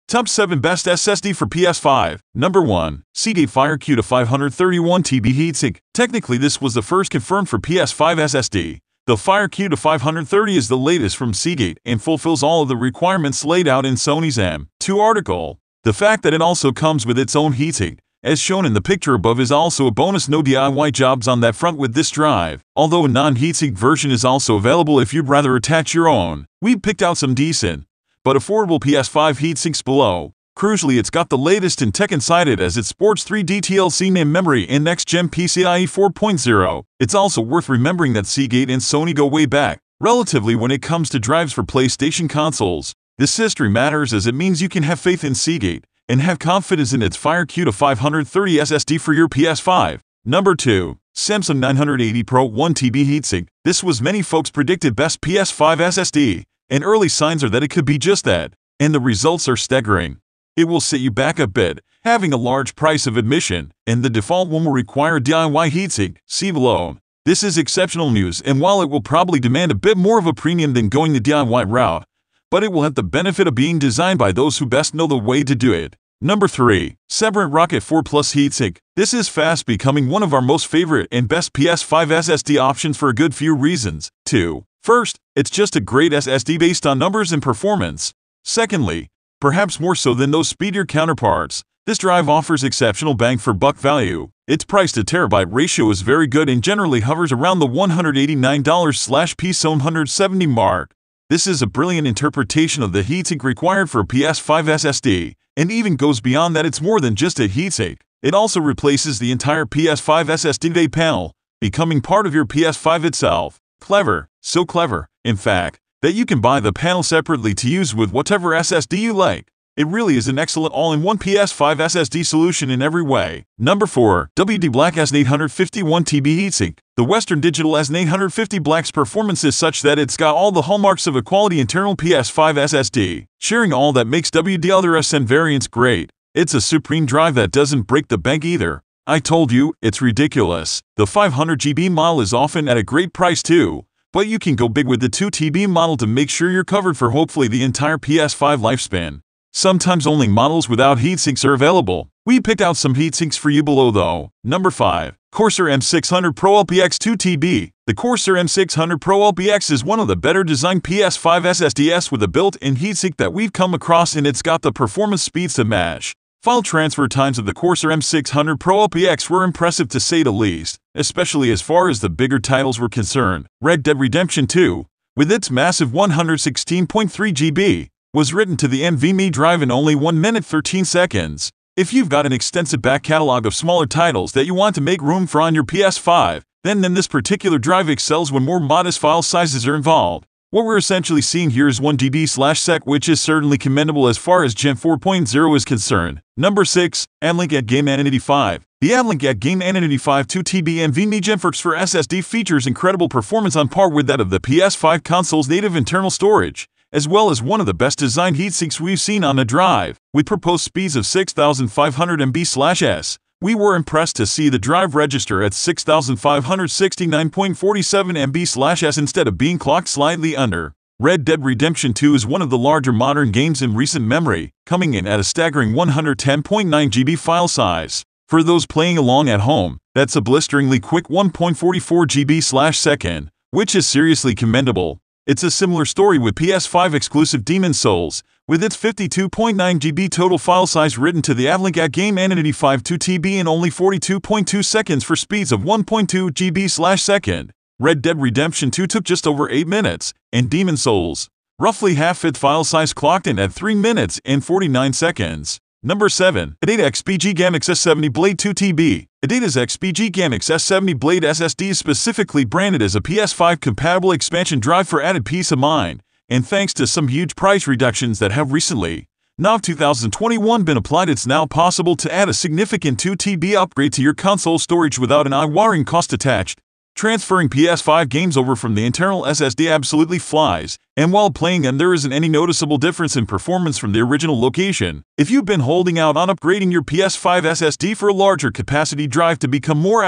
Top 7 Best SSD for PS5. Number 1. Seagate FireQ to 531TB heatsink. Technically, this was the first confirmed for PS5 SSD. The FireQ to 530 is the latest from Seagate and fulfills all of the requirements laid out in Sony's M2 article. The fact that it also comes with its own heatsink, as shown in the picture above, is also a bonus. No DIY jobs on that front with this drive, although a non-heatsink version is also available if you'd rather attach your own. We picked out some decent but affordable PS5 heatsinks below. Crucially, it's got the latest in tech inside it, as it sports 3D TLC NAND memory and next-gen PCIe 4.0. It's also worth remembering that Seagate and Sony go way back, relatively, when it comes to drives for PlayStation consoles. This history matters, as it means you can have faith in Seagate and have confidence in its FireQ to 530 SSD for your PS5. Number 2. Samsung 980 Pro 1TB heatsink. This was many folks' predicted best PS5 SSD, and early signs are that it could be just that, and the results are staggering. It will set you back a bit, having a large price of admission, and the default one will require a DIY heatsink. See below. This is exceptional news, and while it will probably demand a bit more of a premium than going the DIY route, but it will have the benefit of being designed by those who best know the way to do it. Number 3. Severant Rocket 4 Plus heatsink. This is fast becoming one of our most favorite and best PS5 SSD options for a good few reasons. 2. First, it's just a great SSD based on numbers and performance. Secondly, perhaps more so than those speedier counterparts, this drive offers exceptional bang for buck value. Its price to terabyte ratio is very good and generally hovers around the $189/P170 mark. This is a brilliant interpretation of the heatsink required for a PS5 SSD, and even goes beyond that. It's more than just a heatsink. It also replaces the entire PS5 SSD panel, becoming part of your PS5 itself. Clever, so clever, in fact, that you can buy the panel separately to use with whatever SSD you like. It really is an excellent all-in-one PS5 SSD solution in every way. Number 4. WD Black S851TB heatsink. The Western Digital S850 Black's performance is such that it's got all the hallmarks of a quality internal PS5 SSD, sharing all that makes WD other SN variants great. It's a supreme drive that doesn't break the bank either. I told you, it's ridiculous. The 500GB model is often at a great price too, but you can go big with the 2TB model to make sure you're covered for hopefully the entire PS5 lifespan. Sometimes only models without heatsinks are available. We picked out some heatsinks for you below though. Number 5. Corsair M600 Pro LPX 2TB. The Corsair M600 Pro LPX is one of the better designed PS5 SSDs with a built-in heatsink that we've come across, and it's got the performance speeds to match. File transfer times of the Corsair M600 Pro LPX were impressive to say the least, especially as far as the bigger titles were concerned. Red Dead Redemption 2, with its massive 116.3 GB, was written to the NVMe drive in only 1 minute 13 seconds. If you've got an extensive back catalog of smaller titles that you want to make room for on your PS5, then this particular drive excels when more modest file sizes are involved. What we're essentially seeing here is 1 GB/sec, which is certainly commendable as far as Gen 4.0 is concerned. Number 6. AMLink at Game Anonymity 5. The AMLink at Game Anonymity 5 2TB NVMe GenForce for SSD features incredible performance on par with that of the PS5 console's native internal storage, as well as one of the best designed heatsinks we've seen on a drive. With proposed speeds of 6,500 MB/s, we were impressed to see the drive register at 6,569.47 MB/s instead of being clocked slightly under. Red Dead Redemption 2 is one of the larger modern games in recent memory, coming in at a staggering 110.9 GB file size. For those playing along at home, that's a blisteringly quick 1.44 GB/second, which is seriously commendable. It's a similar story with PS5 exclusive Demon's Souls, with its 52.9 GB total file size written to the AMLink at Game Anonymity 5 2TB in only 42.2 seconds for speeds of 1.2 GB/second. Red Dead Redemption 2 took just over 8 minutes, and Demon's Souls, roughly half its file size, clocked in at 3 minutes and 49 seconds. Number 7. ADATA XPG Gammix S70 Blade 2TB. ADATA's XPG Gammix S70 Blade SSD is specifically branded as a PS5-compatible expansion drive for added peace of mind, and thanks to some huge price reductions that have recently, NOV 2021, been applied, it's now possible to add a significant 2TB upgrade to your console storage without an eye-watering cost attached. Transferring PS5 games over from the internal SSD absolutely flies, and while playing them there isn't any noticeable difference in performance from the original location. If you've been holding out on upgrading your PS5 SSD for a larger capacity drive to become more